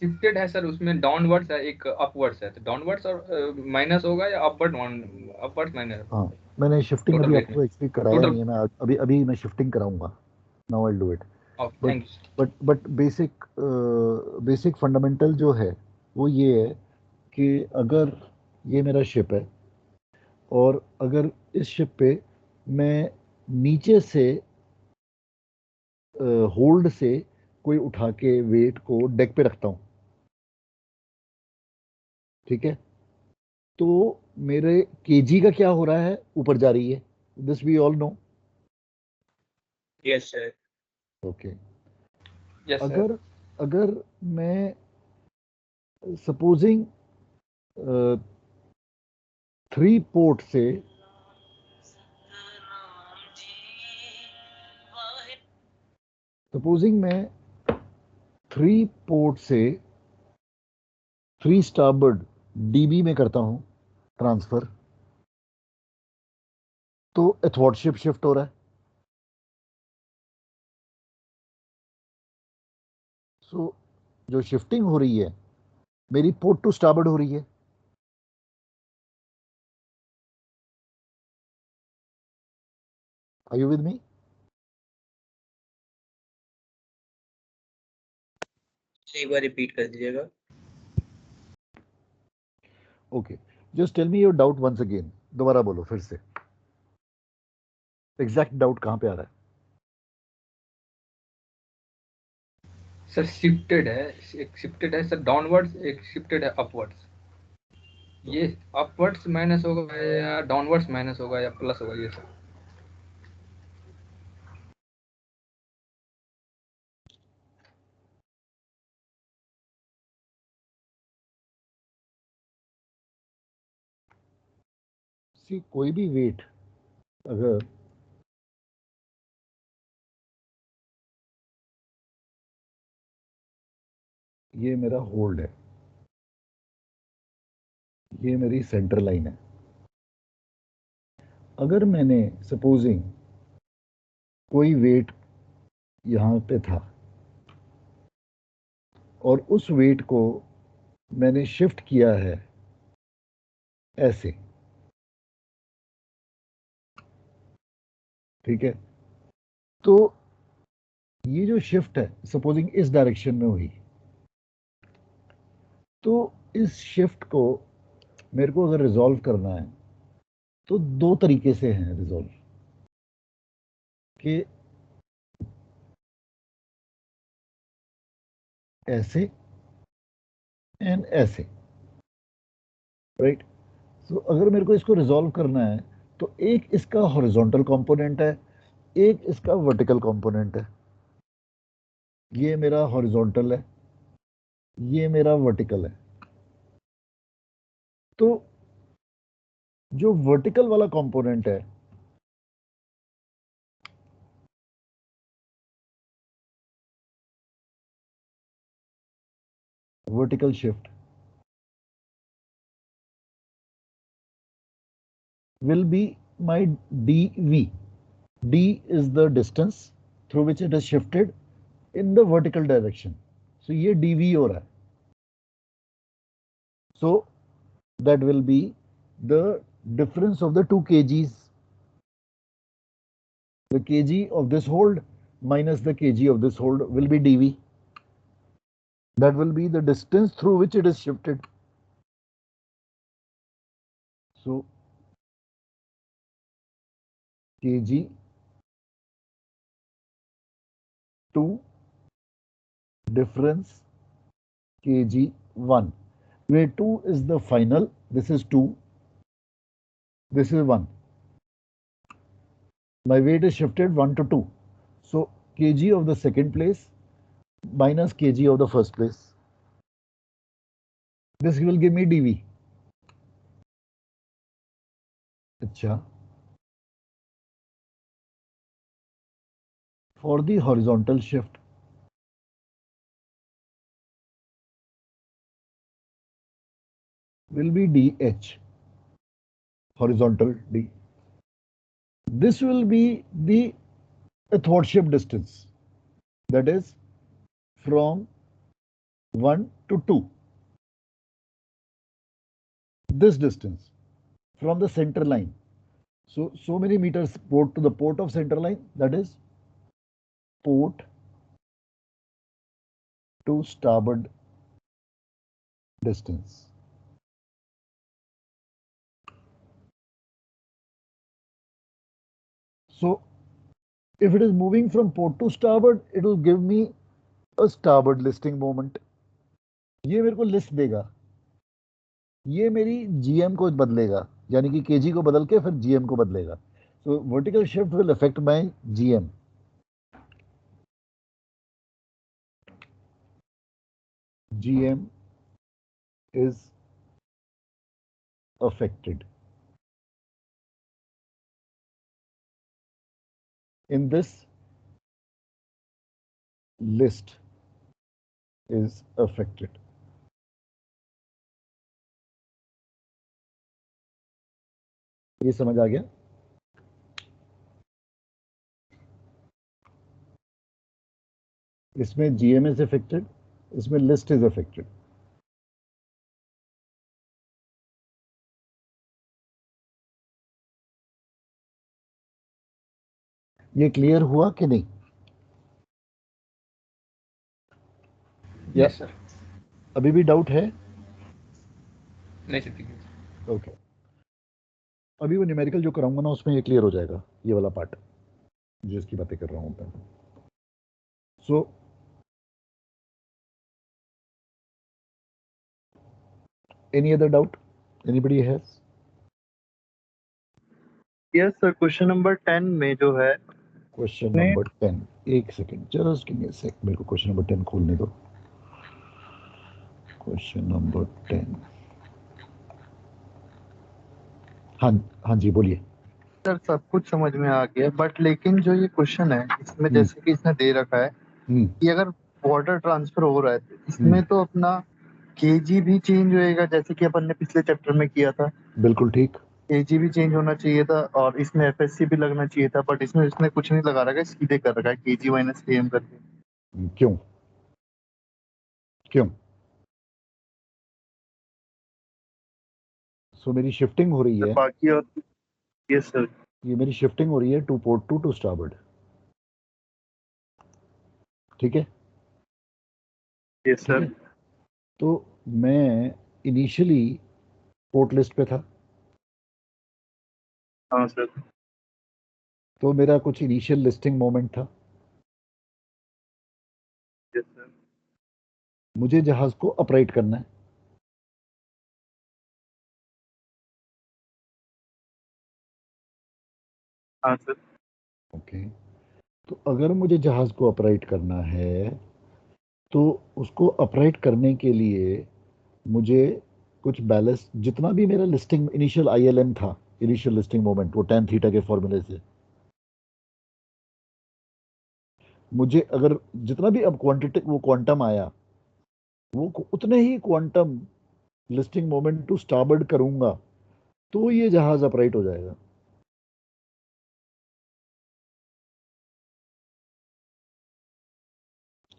Shifted है sir, उसमें downwards है एक अपवर्ड्स है, तो डाउनवर्ड्स और माइनस होगा या अपवर्ड अपवर्ड्स माइनस हाँ, मैंने शिफ्टिंग टोटल अभी वेट में आपको एक्चुअली कराया टोटल। नहीं है, मैं अभी अभी मैं शिफ्टिंग कराऊंगा। Now I do it. Okay but thank you. But basic fundamental जो है वो ये है कि अगर ये मेरा शिप है और अगर इस शिप पे मैं नीचे से होल्ड से कोई उठा के वेट को डेक पे रखता हूँ, ठीक है, तो मेरे केजी का क्या हो रहा है, ऊपर जा रही है, this we all know. Yes sir. Okay. Yes sir. अगर अगर मैं सपोजिंग 3 पोर्ट से सपोजिंग मैं 3 पोर्ट से 3 स्टारबर्ड डीबी में करता हूं ट्रांसफर, तो एथवॉर्ड शिप शिफ्ट हो रहा है। सो जो शिफ्टिंग हो रही है मेरी पोर्ट टू स्टारबर्ड हो रही है। Are you with me? एक बार रिपीट कर दीजिएगा। Okay, just tell me your doubt once again, दोबारा बोलो फिर से, एग्जैक्ट डाउट कहां पे आ रहा है? सर शिफ्टेड है, एक शिफ्टेड है सर डाउनवर्ड्स, एक शिफ्टेड है अपवर्ड्स। ये अपवर्ड्स माइनस होगा या डाउनवर्ड्स माइनस होगा या प्लस होगा ये सर? सी कोई भी वेट अगर ये मेरा होल्ड है, ये मेरी सेंटर लाइन है, अगर मैंने सपोजिंग कोई वेट यहां पे था और उस वेट को मैंने शिफ्ट किया है ऐसे, ठीक है, तो ये जो शिफ्ट है सपोजिंग इस डायरेक्शन में हुई, तो इस शिफ्ट को मेरे को अगर रिजॉल्व करना है तो 2 तरीके से हैं रिजॉल्व, कि ऐसे एंड ऐसे, राइट। सो अगर मेरे को इसको रिजॉल्व करना है तो एक इसका हॉरिजॉन्टल कंपोनेंट है, एक इसका वर्टिकल कंपोनेंट है। ये मेरा हॉरिजॉन्टल है, ये मेरा वर्टिकल है। तो जो वर्टिकल वाला कंपोनेंट है vertical shift will be my dv. D is the distance through which it is shifted in the vertical direction. So ये dv हो रहा है, so that will be the difference of the 2 kgs, the kg of this hold minus the kg of this hold will be dv. That will be the distance through which it is shifted. So kg 2 difference kg 1, where 2 is the final, this is 2, this is 1. My weight is shifted 1 to 2. So kg of the second place minus kg of the first place. This will give me dv. अच्छा, for the horizontal shift will be dh, horizontal d. This will be the athwart shift distance, that is from 1 to 2. This distance from the center line. So many meters port to the port of center line, that is port to starboard distance. So if it is moving from port to starboard, it will give me a starboard listing moment. ये मेरे को list देगा, ये मेरी GM को बदलेगा, यानी कि केजी को बदल के फिर जीएम को बदलेगा. So vertical shift will affect my GM. GM is affected. In this list is affected. ये समझ आ गया? इसमें GM is affected, इसमें list is affected. ये क्लियर हुआ कि नहीं? Yes sir. अभी भी डाउट है? नहीं सर, ठीक है. ओके. अभी वो न्यूमेरिकल जो कराऊंगा ना उसमें ये क्लियर हो जाएगा, ये वाला पार्ट जिसकी बातें कर रहा हूं मैं. So any other doubt anybody has? Yes sir, question number 10 में जो है, क्वेश्चन नंबर 10, एक सेकेंड जस्ट गिव मी अ सेक, मेरे को क्वेश्चन नंबर 10 खोलने दो. Question number 10. हाँ जी बोलिए. सर सब कुछ समझ में आ गया, बट लेकिन जो ये क्वेश्चन है इसमें जैसे कि इसने दे रखा है कि अगर वाटर ट्रांसफर हो रहा है तो इसमें तो अपना केजी भी चेंज होएगा, जैसे कि अपन ने पिछले चैप्टर में किया था. बिल्कुल ठीक. केजी भी चेंज होना चाहिए था और इसमें एफएससी भी लगना चाहिए था, बट इसमें इसने कुछ नहीं लगा रखा है, सीधे कर रखा है केजी माइनस केएम करके. क्यों? क्यों? सो मेरी शिफ्टिंग हो रही है. बाकी और यस सर, ये मेरी शिफ्टिंग हो रही है टू पोर्ट टू स्टारबोर्ड. ठीक है. Yes sir. तो मैं इनिशियली पोर्ट लिस्ट पे था. हाँ सर. तो मेरा कुछ इनिशियल लिस्टिंग मोमेंट था. Yes sir. मुझे जहाज को ऑपरेट करना है. हाँ सर. ओके. तो अगर मुझे जहाज को ऑपरेट करना है तो उसको ऑपरेट करने के लिए मुझे कुछ बैलेंस, जितना भी मेरा लिस्टिंग इनिशियल आईएलएम था, इनिशियल लिस्टिंग मोमेंट, वो tan थीटा के फॉर्मूले से मुझे अगर जितना भी अब क्वांटिटी वो क्वांटम आया, वो उतने ही quantum listing moment to starboard करूंगा तो ये जहाज ऑपरेट हो जाएगा.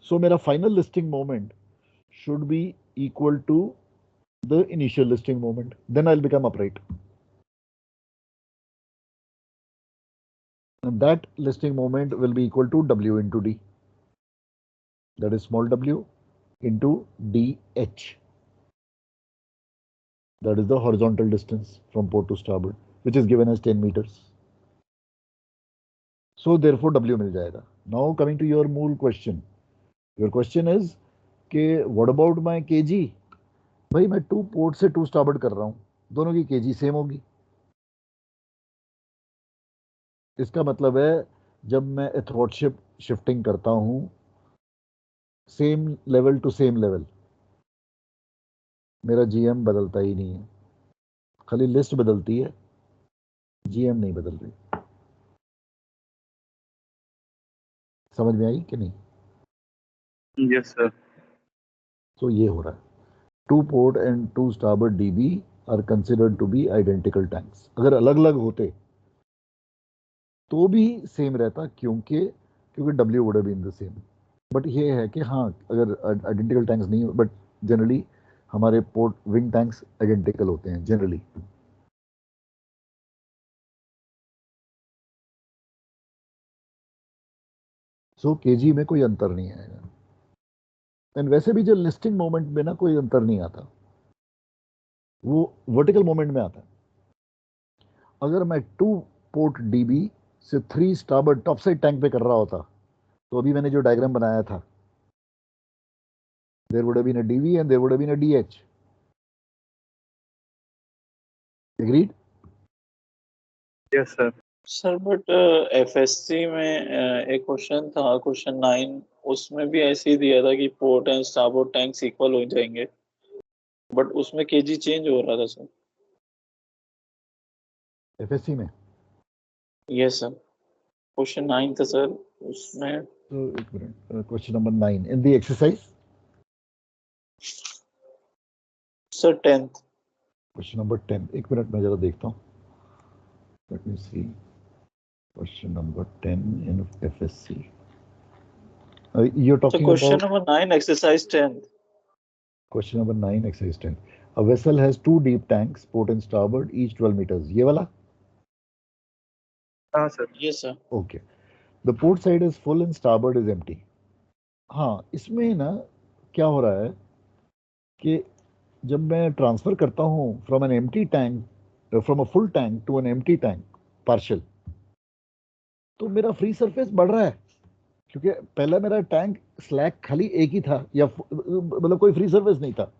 सो मेरा final listing moment should be equal to the initial listing moment, then I'll become upright. And that listing moment will be equal to W into D. That is small w into DH. That is the horizontal distance from port to starboard, which is given as 10 meters. So therefore W मिल जाएगा. Now coming to your मूल question. Your question is कि what about my kg? भाई मैं two port से to starboard कर रहा हूं, दोनों की केजी सेम होगी. इसका मतलब है जब मैं एथवॉर्डशिप शिफ्टिंग करता हूं same level to same level, मेरा जीएम बदलता ही नहीं है, खाली लिस्ट बदलती है, जीएम नहीं बदल रही. समझ में आई कि नहीं? Yes sir. तो ये हो रहा है. To port and to starboard DB are considered to be identical tanks. अगर अलग अलग होते तो भी सेम रहता, क्योंकि W would have been the same. But ये है कि हाँ, अगर आइडेंटिकल टैंक्स नहीं, बट जनरली हमारे पोर्ट विंग टैंक्स आइडेंटिकल होते हैं जनरली। सो केजी में कोई अंतर नहीं आएगा। एंड वैसे भी जो लिस्टिंग मोमेंट में ना कोई अंतर नहीं आता, वो वर्टिकल मोमेंट में आता है। अगर मैं 2 पोर्ट डीबी से 3 स्टारबोर्ड टॉप साइड टैंक पे कर रहा होता, तो अभी मैंने जो डायग्राम बनाया था, there would have been a DV and there would have been a DH. Agreed? Yes sir. Sir but FSC में एक क्वेश्चन था, क्वेश्चन 9, उसमें भी ऐसे ही दिया था कि port and starboard tanks equal हो जाएंगे, बट उसमें केजी चेंज हो रहा था सर। एफएससी में? यस सर, क्वेश्चन 9 था सर उसमें। तो एक minute, question number 9 in the exercise. Sir 10th। Question number 10, एक मिनट मैं जरा देखता हूँ। Let me see. Question number 10 in FSC. You're So talking question about number 9, exercise 10th. question number 9, exercise 10. A vessel has 2 deep tanks, port and starboard, each 12 meters. ये वाला? हाँ sir. Yes sir. Okay. The port side is full and starboard is empty. हाँ, इसमें ना क्या हो रहा है कि जब मैं ट्रांसफर करता हूँ from an empty tank, from a full tank to an empty tank partial, तो मेरा फ्री सरफेस बढ़ रहा है, क्योंकि पहला मेरा टैंक स्लैक खाली एक ही था, या मतलब कोई फ्री सरफेस नहीं था,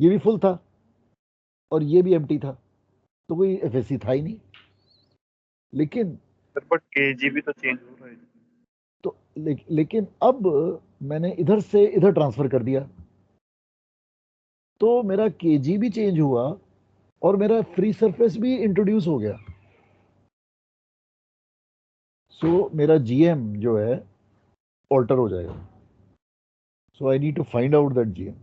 ये भी फुल था और ये भी एम्प्टी था, तो कोई एफएससी था ही नहीं। लेकिन सर बट केजी भी तो चेंज हो रहा है। तो लेकिन अब मैंने इधर से इधर ट्रांसफर कर दिया, तो मेरा केजी भी चेंज हुआ और मेरा फ्री सरफेस भी इंट्रोड्यूस हो गया। सो मेरा जीएम जो है ऑल्टर हो जाएगा। So I need to find out that GM.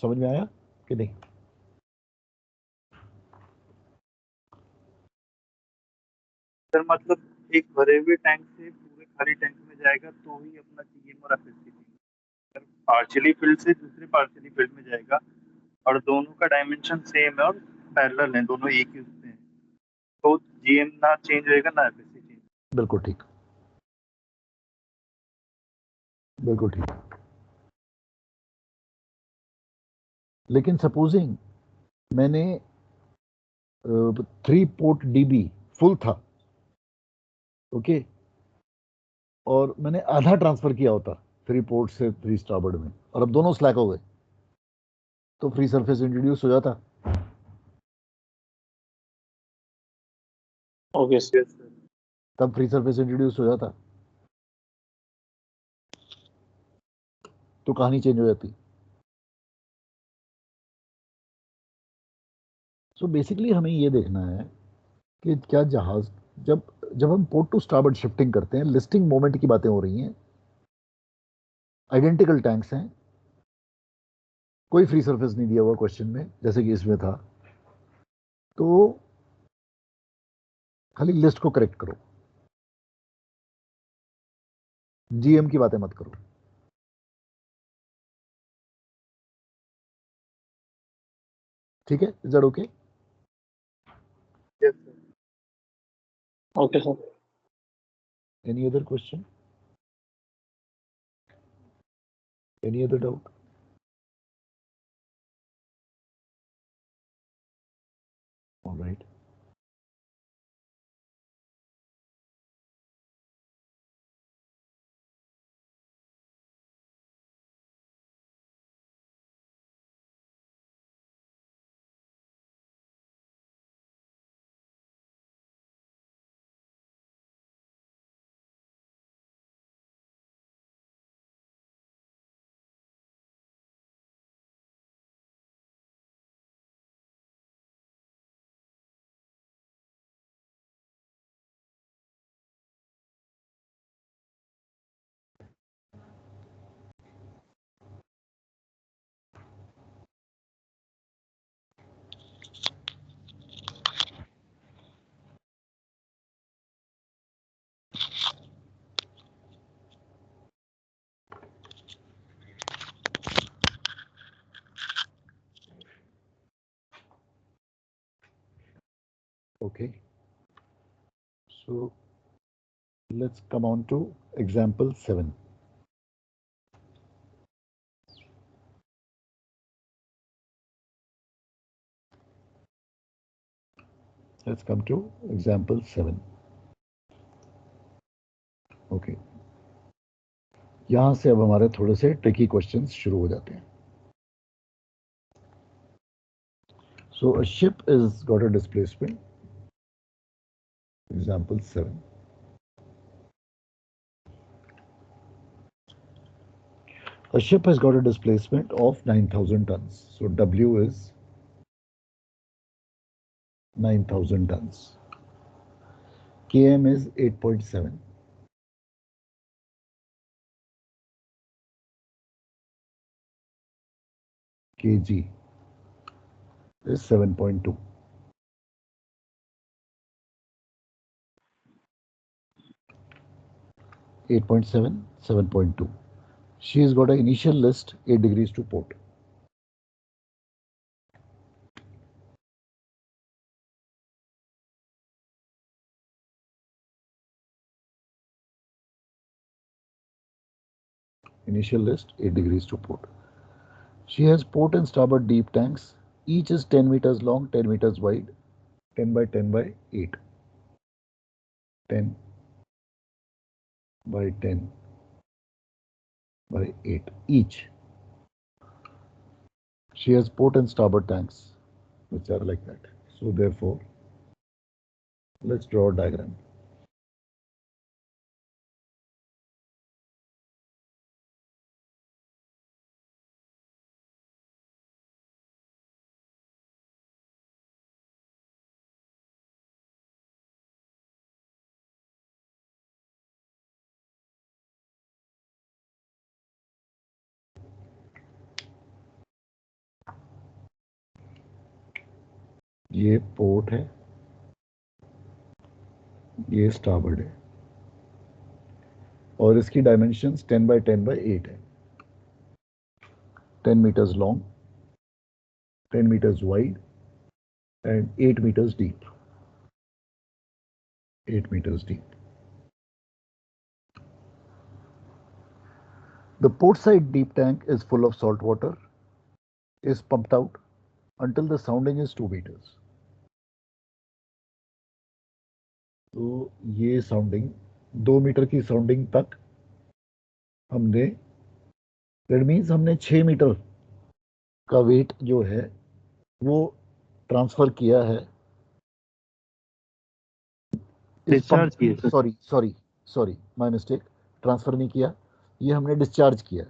समझ में आया कि नहीं? सर मतलब एक भरे हुए टैंक से पूरे खाली टैंक में जाएगा तो ही अपना जीएम और एफएससी, अगर पार्शियली फिल्ड से दूसरे पार्शियली फिल्ड में जाएगा और दोनों का डायमेंशन सेम है और पैरेलल है, दोनों एक ही उसमें है, तो जीएम ना चेंज होएगा ना एफएससी चेंज। बिल्कुल ठीक, बिल्कुल ठीक। लेकिन सपोजिंग मैंने 3 पोर्ट डीबी फुल था, ओके, और मैंने आधा ट्रांसफर किया होता 3 पोर्ट से 3 स्टारबोर्ड में, और अब दोनों स्लैक हो गए, तो फ्री सरफेस इंट्रोड्यूस हो जाता। Okay sir. Yes sir. तब फ्री सरफेस इंट्रोड्यूस हो जाता, तो कहानी चेंज हो जाती। सो बेसिकली हमें ये देखना है कि क्या जहाज, जब जब हम पोर्ट टू स्टारबोर्ड शिफ्टिंग करते हैं, लिस्टिंग मोमेंट की बातें हो रही हैं, आइडेंटिकल टैंक्स हैं, कोई फ्री सरफेस नहीं दिया हुआ क्वेश्चन में जैसे कि इसमें था, तो खाली लिस्ट को करेक्ट करो, जीएम की बातें मत करो। ठीक है? Is that okay? Yes sir. Okay sir. Any other question? Any other doubt? Alright. Okay. So let's come on to example 7. Let's come to example 7. Okay. यहां से अब हमारे थोड़े से ट्रिकी क्वेश्चंस शुरू हो जाते हैं. So a ship is got a displacement. Example 7. A ship has got a displacement of 9,000 tons. So W is 9,000 tons. Km is 8.7. Kg is 7.2. 8.7, 7.2. She has got an initial list 8 degrees to port. Initial list 8 degrees to port. She has port and starboard deep tanks. Each is 10 meters long, 10 meters wide, 10 by 10 by 8. 10 by 10 by 8 each. She has port and starboard tanks which are like that. So therefore, let's draw a diagram. ये port है, ये starboard है और इसकी dimensions 10 by 10 by 8 है. 10 meters long, 10 meters wide and 8 meters deep. 8 meters deep. The port side deep tank is full of salt water, is pumped out until the sounding is 2 meters. तो ये sounding 2 metre की sounding तक हमने, that means हमने 6 metre का wait जो है वो ट्रांसफर किया है. डिस्चार्ज किया. Sorry my mistake. ट्रांसफर नहीं किया, ये हमने डिस्चार्ज किया,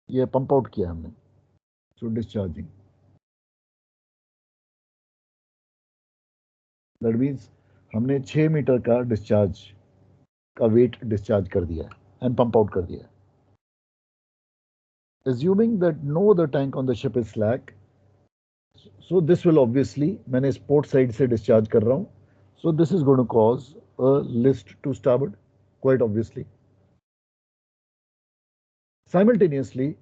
ये पंप आउट किया हमने. सो डिस्चार्जिंग, दैट मीन्स हमने 6 मीटर का डिस्चार्ज का वेट डिस्चार्ज कर दिया एंड पंप आउट कर दिया. Assuming that no other tank on the ship is slack, so this will obviously, मैंने इस port side से discharge कर रहा हूँ, so this is going to cause a list to starboard, quite obviously. Simultaneously,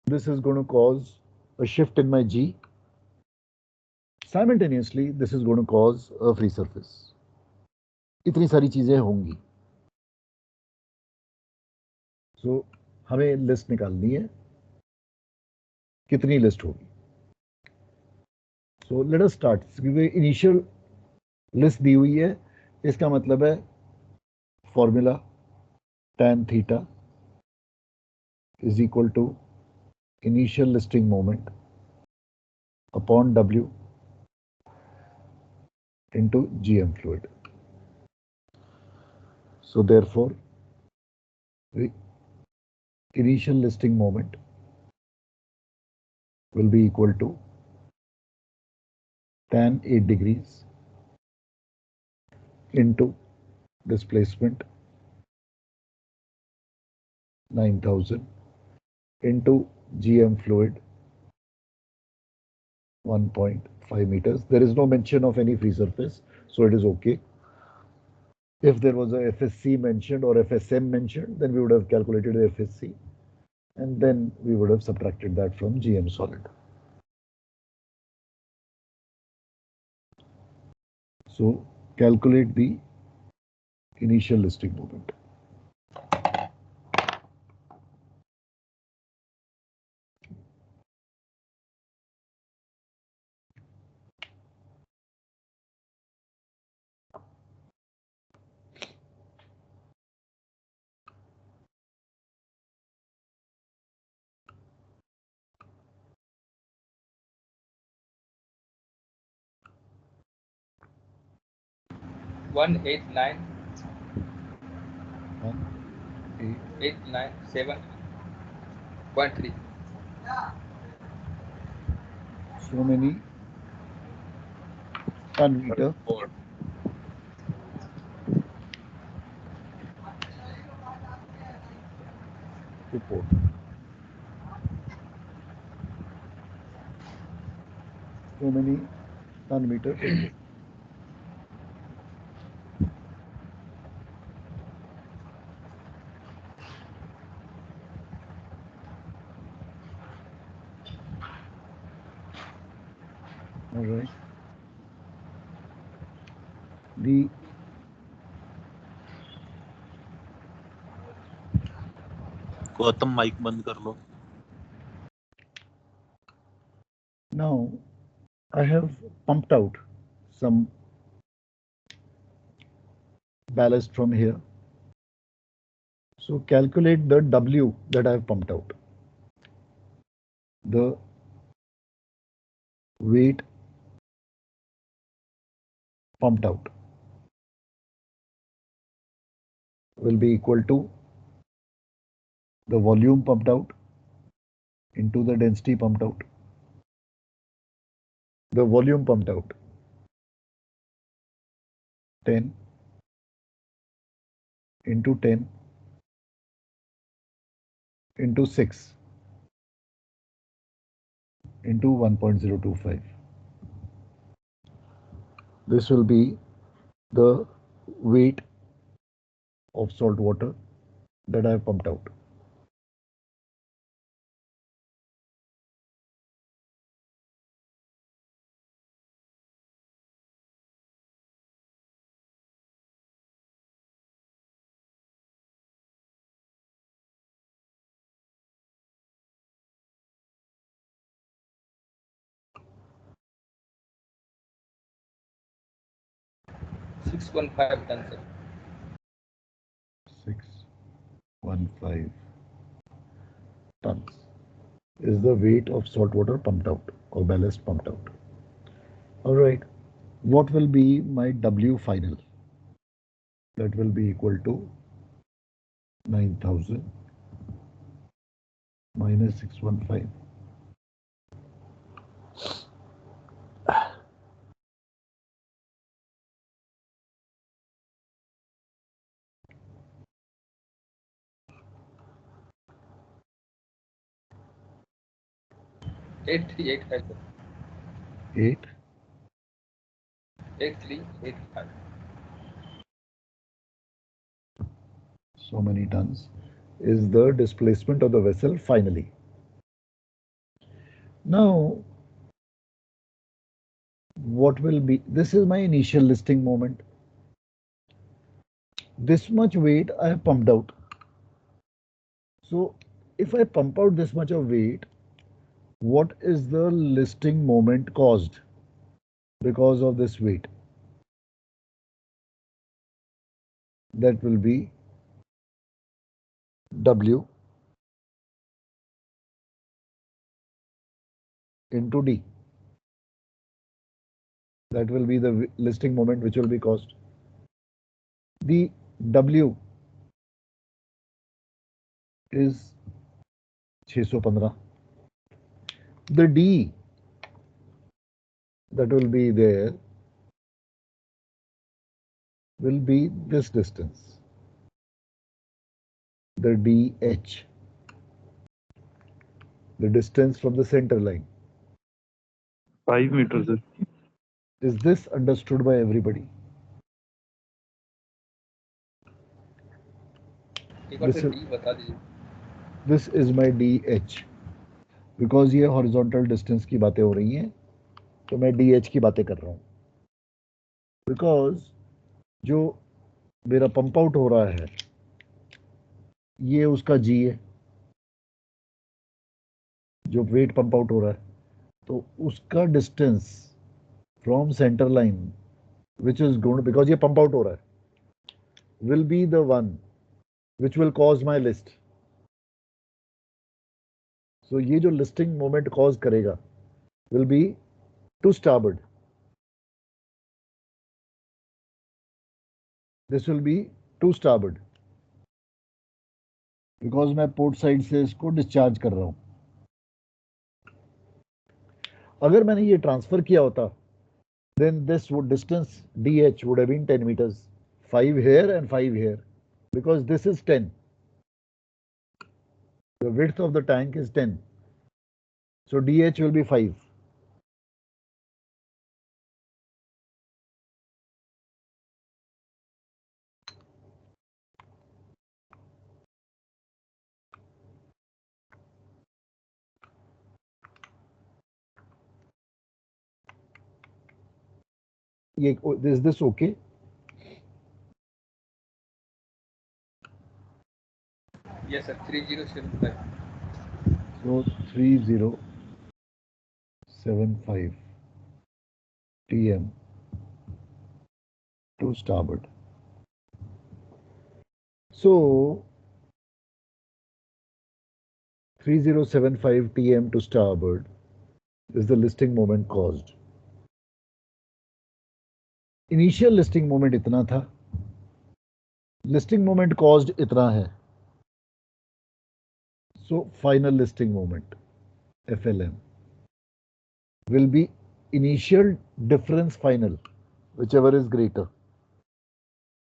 this is going to cause a shift in my G. Simultaneously, this is going to cause a free surface. इतनी सारी चीजें होंगी. So हमें list निकालनी है, कितनी list होगी. So let us start. क्योंकि इनिशियल लिस्ट दी हुई है, इसका मतलब है formula tan theta is equal to initial listing moment upon W into GM fluid. So therefore, the initial listing moment will be equal to tan 8 degrees into displacement 9,000 into GM fluid 1.5 meters. There is no mention of any free surface, so it is okay. If there was a FSC mentioned or FSM mentioned, then we would have calculated the FSC and then we would have subtracted that from GM solid. So Calculate the initial listing moment. One eight nine 897.3. So many ton meter report. So many ton meter report. All right. The Gautam mic बंद कर लो. now I have pumped out some ballast from here. So calculate the W that I have pumped out. The weight pumped out will be equal to the volume pumped out into the density pumped out. The volume pumped out 10 into 10 into 6 into 1.025. This will be the weight of salt water that I have pumped out. Six 1.5 tons. 615 tons is the weight of salt water pumped out or ballast pumped out. All right. What will be my W final? That will be equal to 9,000 minus 615. Eight three eight five. 8 8385. so many tons is the displacement of the vessel finally. Now, what will be, this is my initial listing moment. This much weight I have pumped out. So if I pump out this much of weight, what is the listing moment caused because of this weight? That will be W into D. That will be the listing moment which will be caused. The W is 615. The D that will be there will be this distance, the DH, the distance from the center line. 5 meters. Is this understood by everybody? This is my DH. Because ये horizontal distance की बातें हो रही हैं, तो मैं DH की बातें कर रहा हूँ. Because जो मेरा पंप आउट हो रहा है ये उसका जी है, जो वेट पंप आउट हो रहा है, तो उसका distance from centre line which is going, because ये पंप आउट हो रहा है, will be the one which will cause my list. So ये जो listing moment cause करेगा will be to starboard. This will be to starboard because मैं port side से इसको discharge कर रहा हूँ. अगर मैंने ये transfer किया होता then this would distance dh would have been 10 meters, 5 here and 5 here, because this is 10. The width of the tank is 10. So dh will be 5. Is this okay? Yes, sir. 3075. So 3075 TM to starboard. So 3075 TM to starboard is the listing moment caused. Initial listing moment इतना था, listing moment caused इतना है. So final listing moment FLM will be initial difference final, whichever is greater.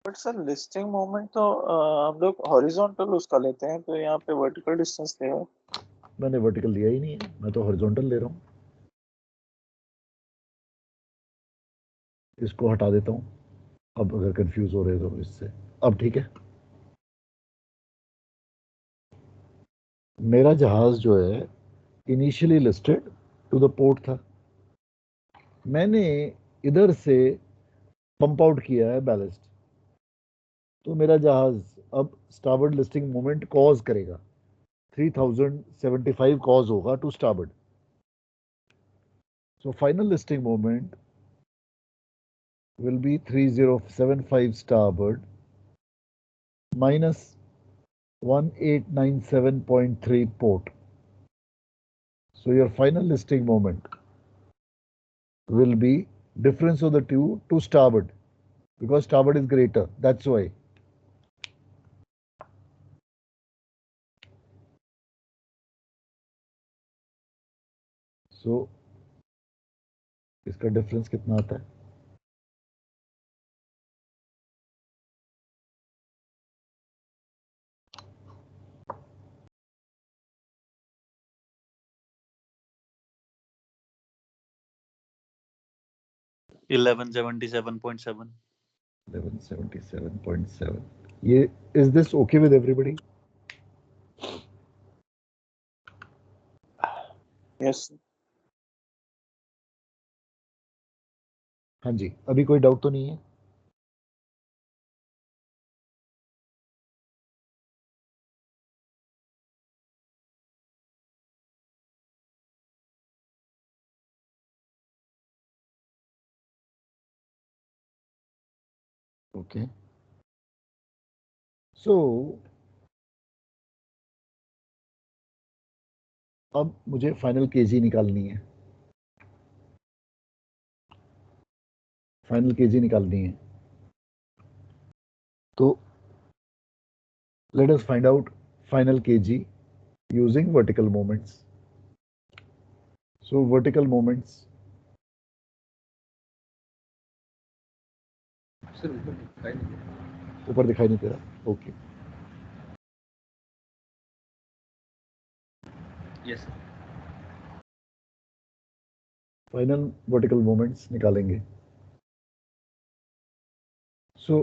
But sir listing moment तो हम लोग horizontal उसका लेते हैं, तो यहाँ पे वर्टिकल डिस्टेंस लेगा. मैंने वर्टिकल लिया ही नहीं है, मैं तो हॉरिजॉन्टल ले रहा हूँ. इसको हटा देता हूँ. अब अगर कंफ्यूज हो रहे हो तो इससे, अब ठीक है. मेरा जहाज जो है initially listed to the port था, मैंने इधर से पंप आउट किया है बैलेस्ट, तो मेरा जहाज अब स्टारबोर्ड लिस्टिंग मोमेंट कॉज करेगा, 3075 कॉज होगा to starboard. So final listing moment will be 3075 starboard minus 1897.3 port. So your final listing moment will be difference of the two to starboard, because starboard is greater, that's why. So इसका difference कितना आता है? $1177.7. 1177.7. ये is this okay with everybody? Yes. हाँ जी, अभी कोई doubt तो नहीं है? Okay. So अब मुझे फाइनल केजी निकालनी है. फाइनल केजी निकालनी है. तो let us find out final kg using vertical moments. So vertical moments, sir ऊपर दिखाई नहीं दे रहा. ऊपर दिखाई नहीं दे रहा. Okay. Yes, sir. Final vertical moments निकालेंगे. So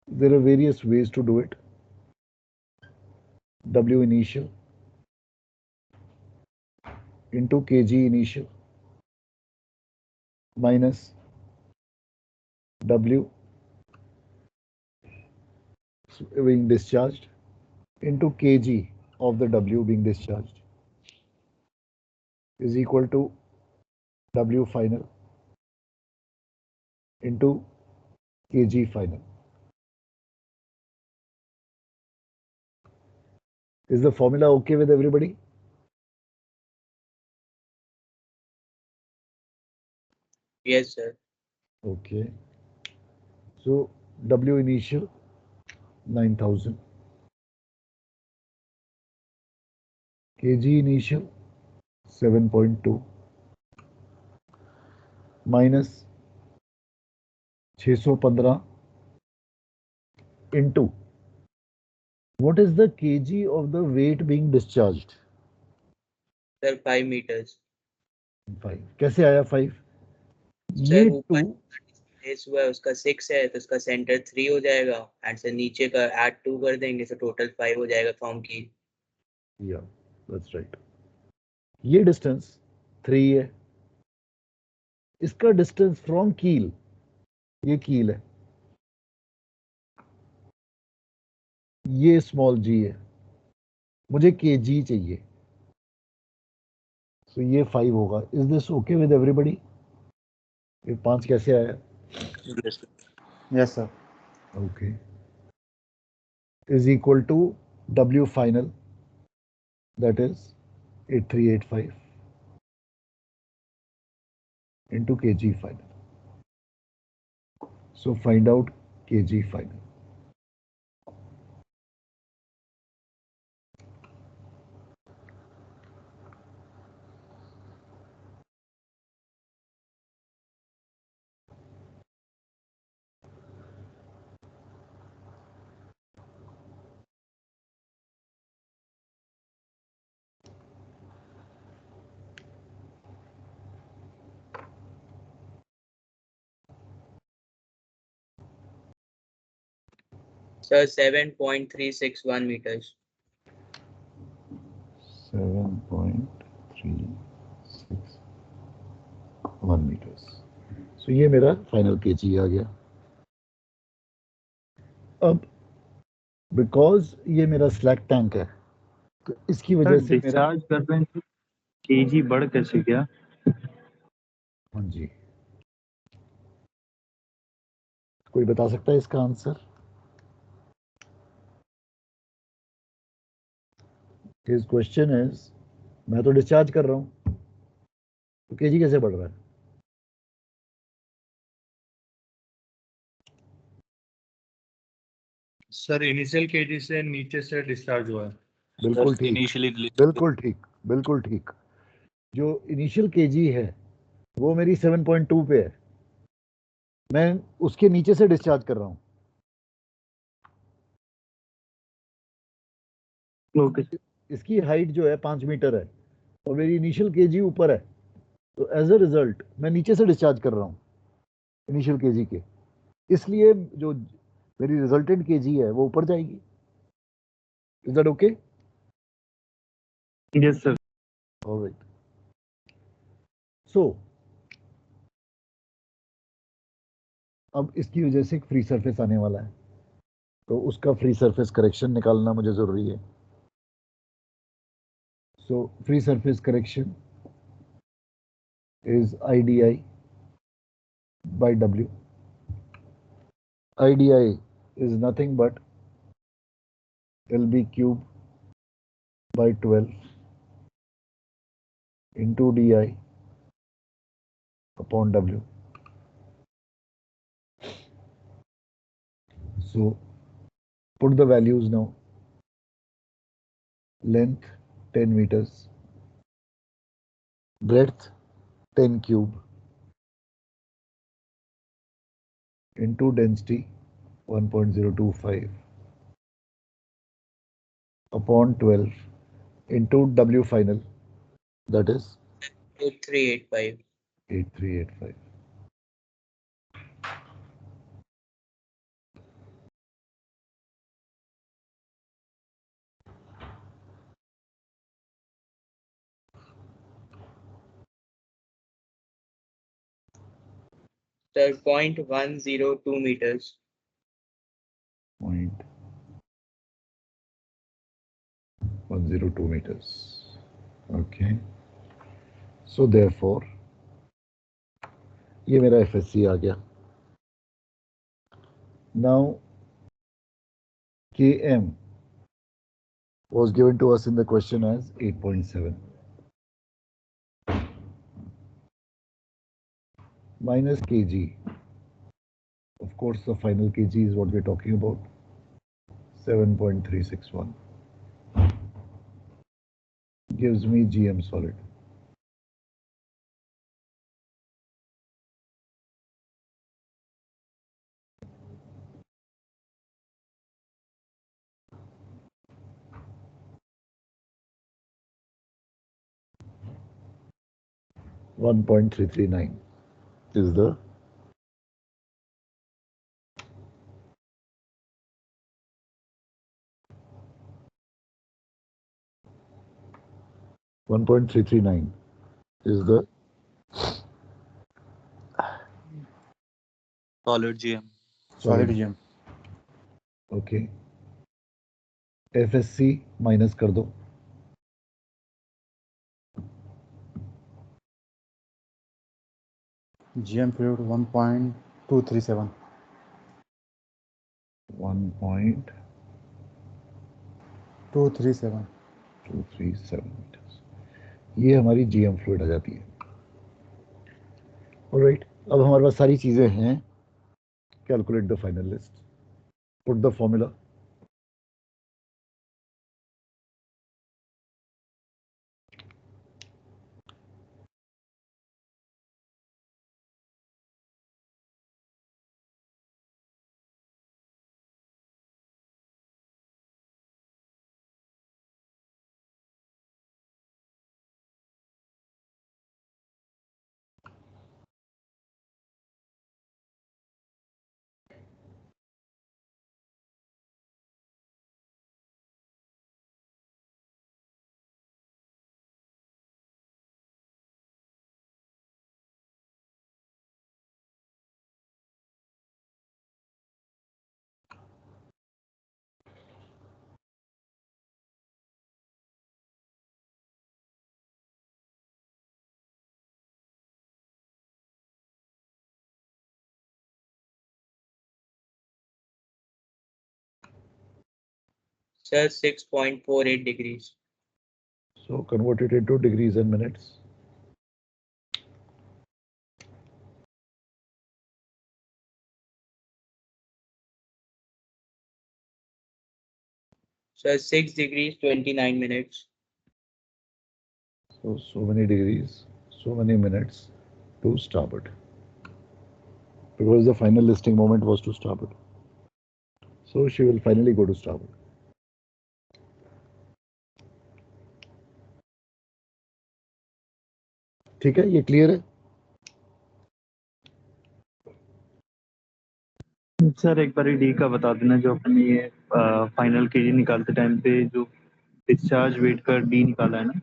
there are various ways to do it. W initial into kg initial minus W being discharged into kg of the W being discharged is equal to W final into kg final. Is the formula okay with everybody? Yes, sir. Okay. So W initial 9,000. kg initial 7.2 minus 615 into what is the kg of the weight being discharged? Sir, 5 meters. 5. कैसे आया 5? Sir ये ऊपर 2 displace हुआ है उसका 6 है तो उसका सेंटर 3 हो जाएगा एंड सर नीचे का ऐड 2 कर देंगे तो टोटल 5 हो जाएगा फॉर्म की। या दैट्स राइट। ये डिस्टेंस 3 है। इसका डिस्टेंस फ्रॉम कील, ये कील है, ये स्मॉल जी है, मुझे के जी चाहिए, तो ये 5 होगा। Is this okay with everybody? ये 5 कैसे आया? Yes sir. Okay, is equal to W final, that is 8385 into kg final. So find out kg final. Sir 7.361 meters. 7.361 meters. So ये मेरा फाइनल kg आ गया। अब बिकॉज ये मेरा स्लैक टैंक है तो इसकी वजह से मेरा डिस्चार्ज कर रहे हैं तो केजी बढ़ कैसे गया? हाँ जी, कोई बता सकता है इसका आंसर? हिज क्वेश्चन इज, मैं तो डिस्चार्ज कर रहा हूं तो केजी कैसे बढ़ रहा है? सर इनिशियल केजी से नीचे से डिस्चार्ज हुआ है। बिल्कुल ठीक, इनिशियली बिल्कुल ठीक, बिल्कुल ठीक। जो इनिशियल केजी है वो मेरी 7.2 पे है, मैं उसके नीचे से डिस्चार्ज कर रहा हूं। ओके, इसकी हाइट जो है 5 मीटर है और मेरी इनिशियल केजी ऊपर है, तो एज अ रिजल्ट मैं नीचे से डिस्चार्ज कर रहा हूं इनिशियल केजी के, इसलिए जो मेरी रिजल्टेंट केजी है वो ऊपर जाएगी। Is that okay? Yes sir. Alright, so अब इसकी वजह से एक फ्री सरफेस आने वाला है, तो उसका फ्री सरफेस करेक्शन निकालना मुझे जरूरी है। So free surface correction is IDI by W. IDI is nothing but LB cube by 12 into DI upon W. So put the values now. Length 10 meters, breadth 10 cube into density 1.025 upon 12 into W final, that is 2385. 8385. Sir, 0.102 meters. 0.102 meters. Okay. So therefore, ये मेरा FSC आ गया. Now, Km was given to us in the question as 8.7. Minus kg. Of course, the final kg is what we're talking about. 7.361. Gives me GM solid. $1.339 is the $1.339 is the Solid GM. solid. GM. Okay. FSC minus कर दो. GM fluid 1.237. 1.237 237. meters. ये हमारी GM fluid आ जाती है. Alright. अब हमारे पास सारी चीजें हैं. Calculate the final list. Put the formula. Sir, 6.48 degrees. So convert it into degrees and minutes. Sir, 6 degrees 29 minutes. So many degrees, so many minutes to starboard. Because the final listing moment was to starboard. So she will finally go to starboard. ठीक है, ये clear है? Sir एक बार D का बता देना, जो अपने ये फाइनल केजी निकालते टाइम पे जो डिस्चार्ज वेट का डी निकाला है ना.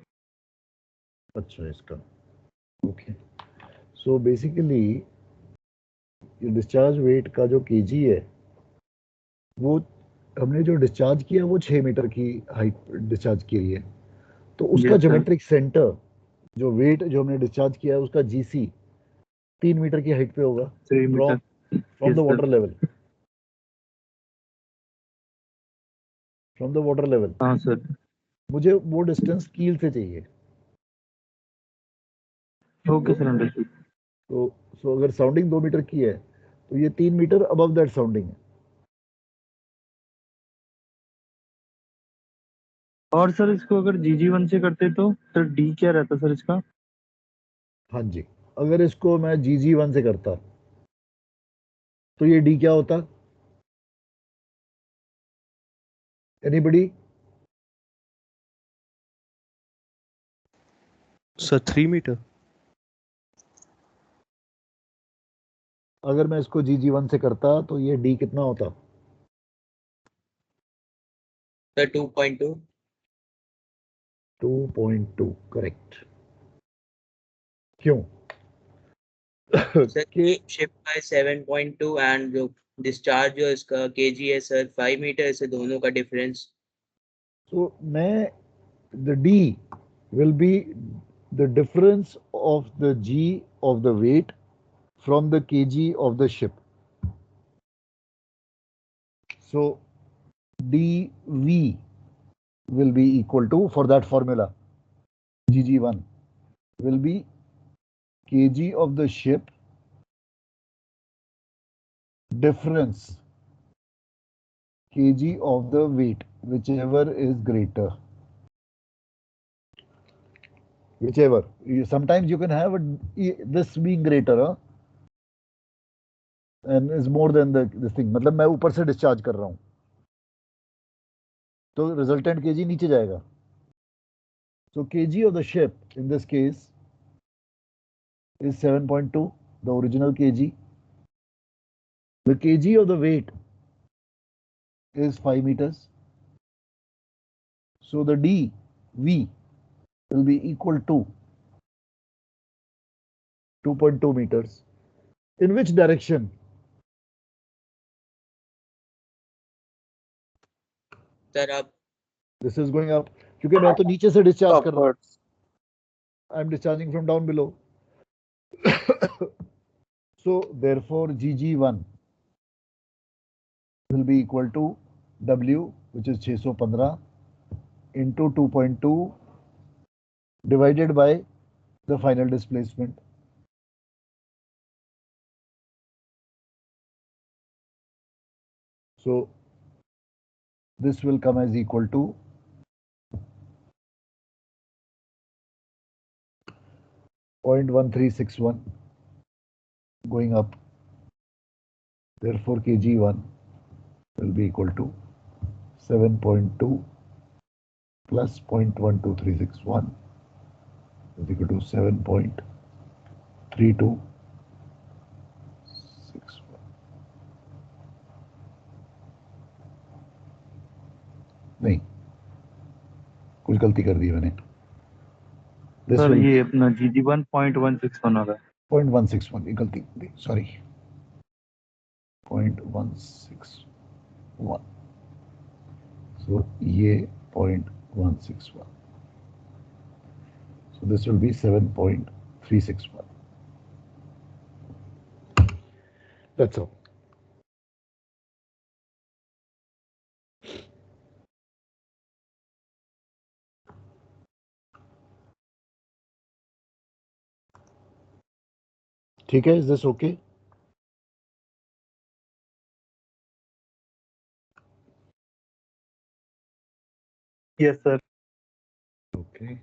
अच्छा, इसका ओके. सो बेसिकली ये डिस्चार्ज वेट का जो केजी है, वो हमने जो डिस्चार्ज किया वो 6 मीटर की हाइट डिस्चार्ज की है. तो उसका ज्योमेट्रिक सेंटर, जो वेट जो हमने डिस्चार्ज किया है, उसका जीसी 3 मीटर की हाइट पे होगा. 3 metre from the water level. From the water level. हाँ सर. मुझे वो डिस्टेंस कील से चाहिए. Okay sir, understood. तो अगर साउंडिंग 2 मीटर की है तो ये 3 मीटर अबव दैट साउंडिंग है. और सर इसको अगर GG1 से करते तो सर डी क्या रहता सर इसका? हाँ जी, अगर इसको मैं GG1 से करता तो ये डी क्या होता? एनीबडी? Sir 3 metre. अगर मैं इसको GG1 से करता तो ये डी कितना होता? Sir, 2.2. 2.2 करेक्ट. क्यों? सर के शिप का है 7.2 एंड जो डिस्चार्ज जो इसका केजी है सर 5 मीटर, से दोनों का डिफरेंस। तो मैं the D will be the difference of the G of the weight from the kg of the ship. So dV will be equal to, for that formula, GG1 will be kg of the ship difference kg of the weight, whichever is greater. Whichever. Sometimes you can have this being greater, huh? And is more than this thing. मतलब मैं ऊपर से discharge कर रहा हूँ तो resultant KG नीचे जाएगा. So kg of the ship in this case is 7.2, the original kg. The kg of the weight is 5 meters. So the dV will be equal to 2.2 meters. In which direction? Sir अब This is going up. क्योंकि मैं तो नीचे से discharge कर रहा हूँ. Upwards. I am discharging from down below. So therefore GG1 will be equal to W, which is 615 into 2.2 divided by the final displacement. So this will come as equal to 0.1361 going up. Therefore kg1 will be equal to 7.2 plus 0.12361 is equal to 7.3261. नहीं, कुछ गलती कर दी मैंने. This sir will ये अपना GG1 0.161 होगा. 0.161 ये गलती दी, सॉरी. 0.161. So ये 0.161. So this will be 7.361. That's all. ठीक है, is this okay? Yes sir. Okay.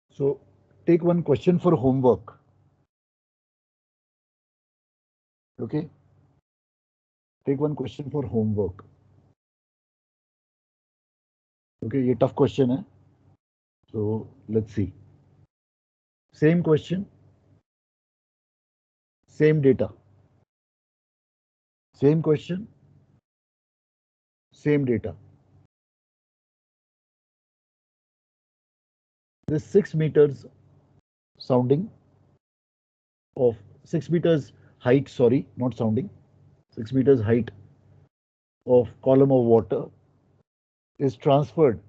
So take one question for homework. Okay. Take one question for homework. Okay, ये tough question है. So let's see. Same question, same data. Same question, same data. This 6 meters sounding of 6 meters height, sorry, not sounding, 6 meters height of column of water is transferred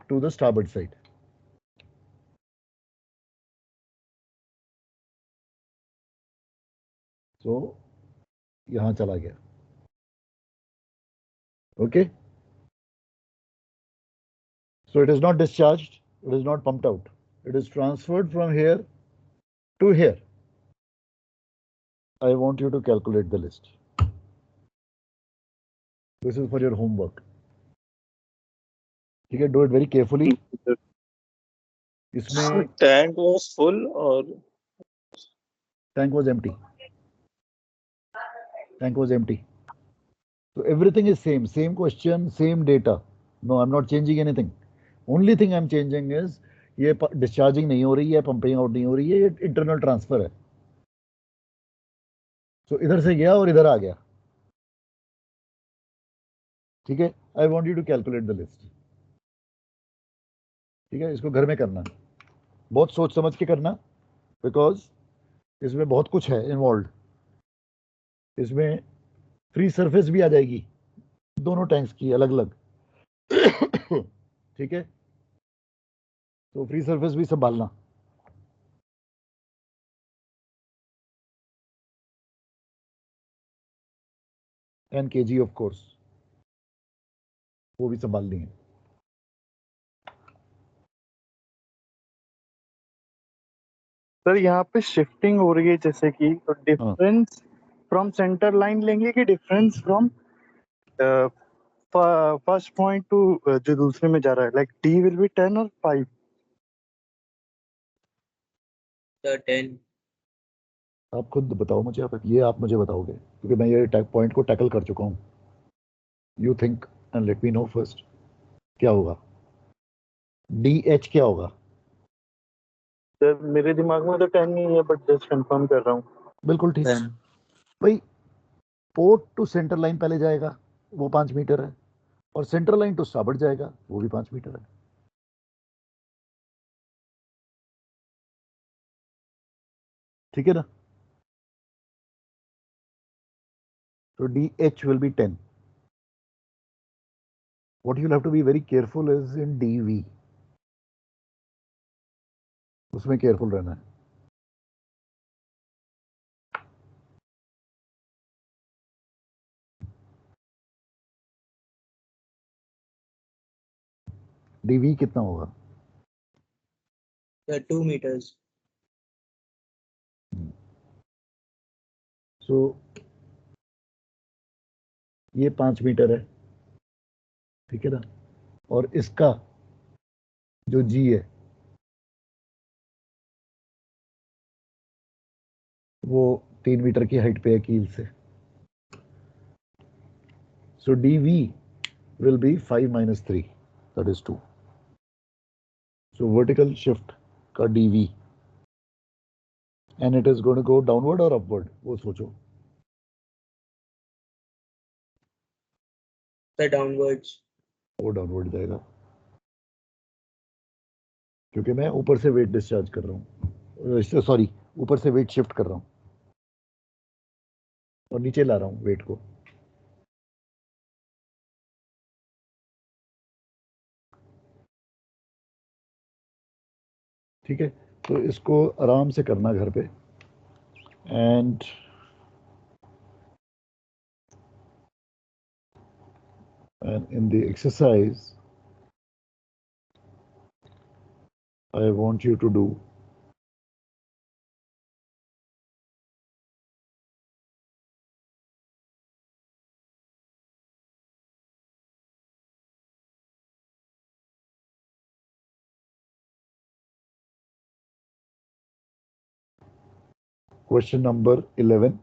to the starboard side. So यहाँ चला गया. Okay. So it is not discharged, it is not pumped out. It is transferred from here to here. I want you to calculate the list. This is for your homework. ठीक है, do it very carefully. इसमें Tank was full or tank was empty. Tank was empty. So everything is same question, same data. No, I'm not changing anything. Only thing I'm changing is ये discharging नहीं हो रही है, pumping out नहीं हो रही है, ये internal transfer है. So इधर से गया और इधर आ गया. ठीक है, I want you to calculate the list. ठीक है, इसको घर में करना, बहुत सोच समझ के करना, बिकॉज इसमें बहुत कुछ है इन्वॉल्व। इसमें फ्री सरफेस भी आ जाएगी दोनों टैंक्स की अलग अलग। ठीक है, तो फ्री सरफेस भी संभालना। एंड केजी ऑफ कोर्स वो भी संभालनी है। सर यहाँ पे शिफ्टिंग हो रही है जैसे कि, तो डिफरेंस फ्रॉम सेंटर लाइन लेंगे कि difference from first point two जो दूसरे में जा रहा है, लाइक डी विल बी 10 और 5? सर 10। आप खुद बताओ मुझे, ये आप मुझे बताओगे क्योंकि मैं ये पॉइंट को टैकल कर चुका हूँ। You think and let me know first क्या होगा, डी एच क्या होगा। सर मेरे दिमाग में तो 10 नहीं है, बट जस्ट कंफर्म कर रहा हूँ। बिल्कुल ठीक भाई, पोर्ट टू सेंटर लाइन पहले जाएगा वो 5 मीटर है, और सेंटर लाइन टू स्टार्बोर्ड जाएगा वो भी 5 मीटर है। ठीक है ना, तो D H will be 10। what you'll have to be very careful is in dv, उसमें केयरफुल रहना है। dv कितना होगा? Sir 2 metres. सो ये 5 मीटर है, ठीक है ना, और इसका जो जी है वो 3 मीटर की हाइट पे है कील से। सो dv will be 5 minus 3, that is 2. So vertical shift का dv, and it is going to go downward or upward, वो सोचो। Sir downwards. वो डाउनवर्ड जाएगा क्योंकि मैं ऊपर से वेट डिस्चार्ज कर रहा हूँ, सॉरी ऊपर से वेट शिफ्ट कर रहा हूँ और नीचे ला रहा हूँ वेट को। ठीक है, तो इसको आराम से करना घर पे, and in the exercise I want you to do question number 11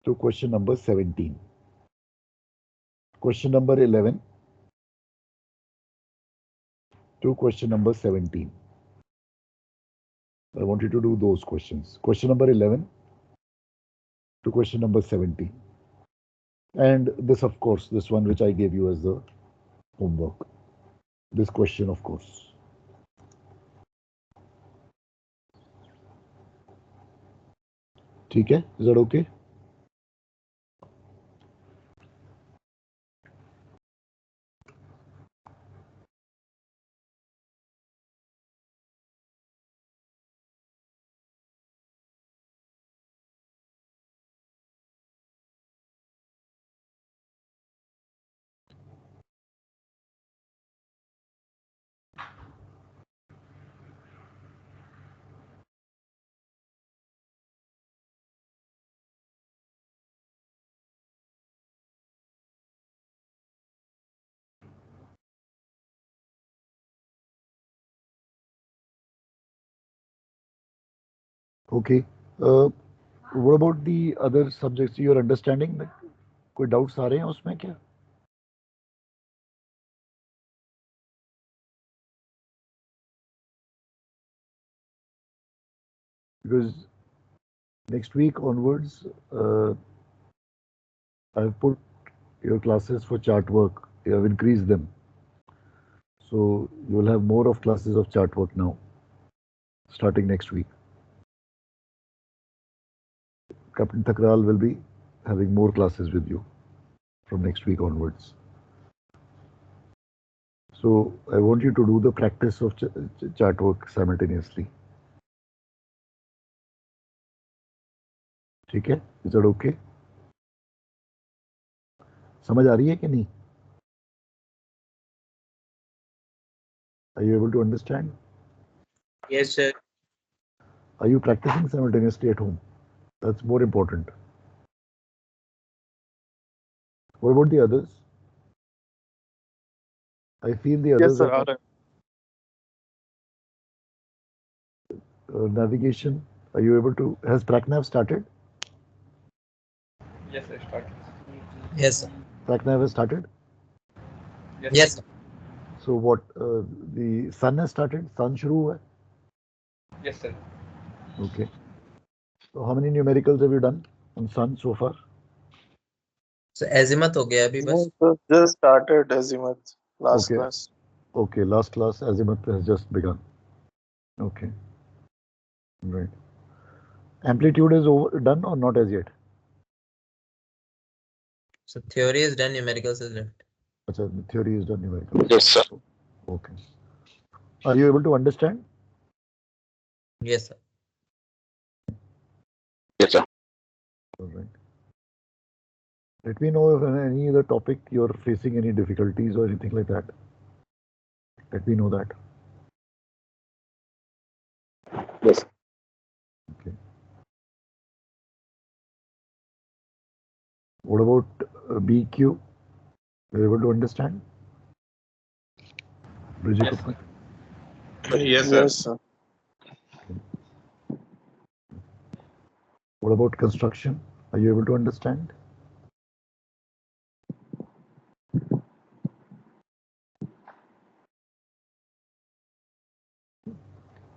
to question number 17. Question number 11 to question number 17. I want you to do those questions. Question number 11 to question number 17. And this, of course, this one which I gave you as the homework. This question, of course. ठीक है, is that okay? Okay. What about the other subjects? Your understanding में कोई doubts आ रहे हैं उसमें क्या? Because next week onwards, I've put your classes for chart work. You have increased them. So you will have more of classes of chart work now, starting next week. Captain Thakral will be having more classes with you from next week onwards. So I want you to do the practice of chart work simultaneously. ठीक है? Is that okay? समझ आ रही है कि नहीं? Are you able to understand? Yes, sir. Are you practicing simultaneously at home? That's more important. What about the others? I feel the others sir, are navigation. Are you able to? Has PracNav started? Yes, I started. Yes, sir. PracNav has started. Yes, sir. So what? The Sun has started. Sun शुरू हुआ है. Yes, sir. Okay. So how many numericals have you done on Sun so far? So azimuth हो गया अभी बस. Just started azimuth last Okay. class. Okay, last class azimuth has just begun. Okay. Right. Amplitude is done or not as yet? So theory is done, numericals is left. Achha, theory is done, numerical. Yes, sir. Okay. Are you able to understand? Yes, sir. Yes, sir. All right. Let me know if in any other topic you're facing any difficulties or anything like that. Let me know that. Yes. Okay. What about BQ? You're able to understand? Bridget Yes, Upman? Yes, sir. Yes, sir. What about construction? Are you able to understand?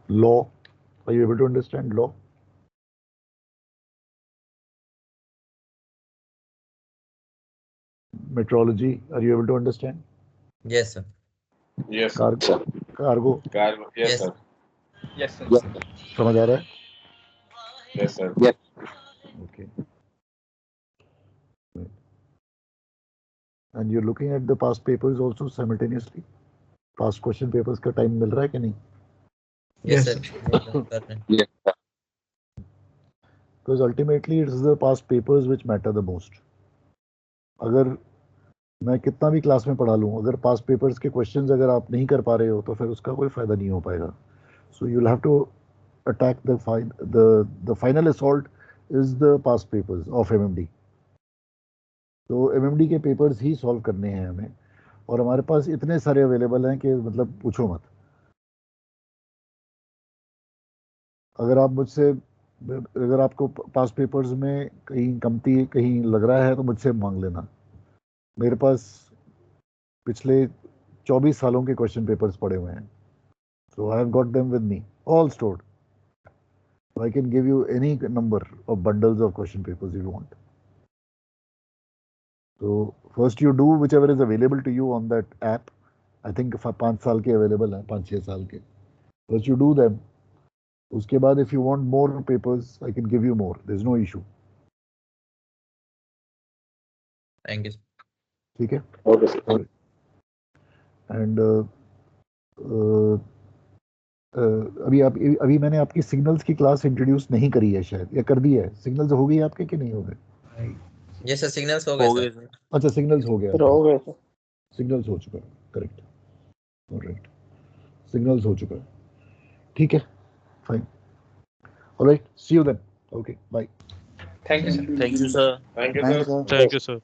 Law. Are you able to understand law? Metrology. Are you able to understand? Yes, sir. Yes, Cargo. Cargo. Yes, sir. yes, sir. समझ आ रहा है? Yes, sir. Yes. Okay. Right. And you're looking at the past papers also simultaneously? Past question papers का time मिल रहा है कि नहीं? Yes, sir. Yes, sir. Because ultimately it's the past papers which matter the most. अगर मैं कितना भी class में पढ़ा लूँ, अगर पास्ट पेपर्स के क्वेश्चंस अगर आप नहीं कर पा रहे हो तो फिर उसका कोई फायदा नहीं हो पाएगा. So you'll have to attack the final assault is the past papers of MMD. तो MMD के पेपर्स ही सॉल्व करने हैं हमें, और हमारे पास इतने सारे अवेलेबल हैं कि मतलब पूछो मत. अगर आप मुझसे, अगर आपको पास्ट पेपर्स में कहीं कमती कहीं लग रहा है तो मुझसे मांग लेना. मेरे पास पिछले 24 सालों के क्वेश्चन पेपर्स पड़े हुए हैं. So I have got them with me, all stored. So I can give you any number of bundles of question papers you want. So first you do whichever is available to you on that app. I think 5 साल के available हैं, 5-6 साल के. First you do them. उसके बाद if you want more papers, I can give you more. There's no issue. Thank you. ठीक है? Okay, sir. And अभी मैंने आपकी सिग्नल्स की क्लास इंट्रोड्यूस नहीं करी है शायद, या कर दी है? सिग्नल्स हो गई आपके कि नहीं हो गए? Yes, sir. Signals हो गए सर. अच्छा, सिग्नल्स हो गया. हो गए सर. सिग्नल्स हो चुका है. करेक्ट. ऑलराइट, सिग्नल्स हो चुका है. ठीक है, fine. Alright, see you then. Okay, bye. Thank you, sir. Thank you, sir. Thank you, sir. Thank you, sir.